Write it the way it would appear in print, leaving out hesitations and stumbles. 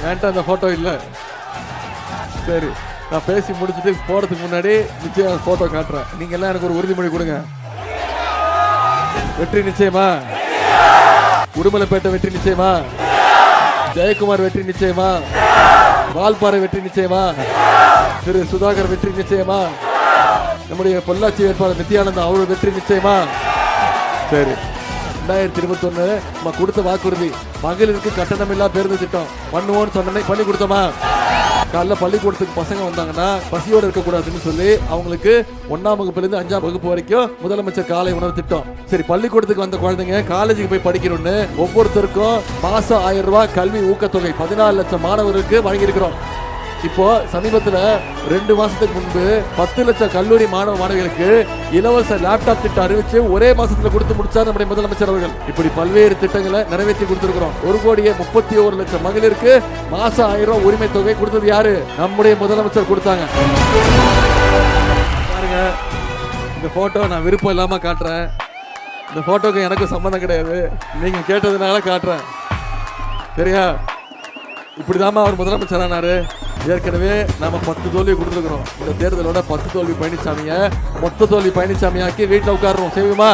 என்கிட்ட அந்த போட்டோ இல்ல. சரி, நான் பேசி முடிச்சுட்டு போறதுக்கு முன்னாடி நிச்சயம் போட்டோ காட்டுறேன். நீங்க எல்லாம் எனக்கு ஒரு உறுதிமொழி கொடுங்க. வெற்றி நிச்சயமா? உடுமலைப்பேட்டை வெற்றி நிச்சயமா? ஜெயக்குமார் வெற்றி நிச்சயமா? வால்பாறை வெற்றி நிச்சயமா? திரு சுதாகர் வெற்றி நிச்சயமா? நம்முடைய பொள்ளாச்சி வேட்பாளர் நித்யானந்தா அவரு வெற்றி நிச்சயமா? சரி, 2021 நம்ம கொடுத்த வாக்குறுதி மகளிருக்கு கட்டணமில்லா பேருந்து திட்டம் பண்ணுவோம்னு சொன்னே பண்ணி கொடுத்தோமா? காலைல பள்ளிக்கூடத்துக்கு பசங்க வந்தாங்கன்னா பசியோடு இருக்கக்கூடாதுன்னு சொல்லி அவங்களுக்கு 1ஆம் வகுப்புலேருந்து 5ஆம் வகுப்பு வரைக்கும் முதலமைச்சர் காலை உணவு திட்டம். சரி, பள்ளிக்கூடத்துக்கு வந்த குழந்தைங்க காலேஜுக்கு போய் படிக்கணும்னு ஒவ்வொருத்தருக்கும் மாசம் 1000 ரூபாய் கல்வி ஊக்கத்தொகை 14 லட்சம் மாணவர்களுக்கு வழங்கியிருக்கிறோம். இப்போ சமீபத்தில் 2 மாசத்துக்கு முன்பு 10 லட்சம் கல்லூரி மாணவிகளுக்கு இலவச லேப்டாப் திட்டம் அறிவிச்சு ஒரே மாசத்துல கொடுத்து முடிச்சார் நம்முடைய முதலமைச்சர் அவர்கள். இப்படி பல்வேறு திட்டங்களை நிறைவேற்றி கொடுத்திருக்கிறோம். 1,31,00,000 மகளிருக்கு மாசம் 1000 ரூபாய் உரிமை தொகை கொடுத்தது யாரு? நம்முடைய முதலமைச்சர் கொடுத்தாங்க. பாருங்க, இந்த போட்டோ நான் விருப்பம் இல்லாம காட்டுறேன். இந்த போட்டோக்கு எனக்கு சம்பந்தம் கிடையாது, நீங்க கேட்டதுனால காட்டுறேன். சரியா? இப்படிதாம அவர் முதலமைச்சர் ஆனாரு. ஏற்கனவே நாம 10 தோல்வி கொடுத்துருக்கிறோம். இந்த தேர்தலோட 10 தோல்வி பழனிசாமிய மொத்த தோல்வி பழனிசாமியாக்கி வீட்டில் உட்காருறோம். செய்வோமா?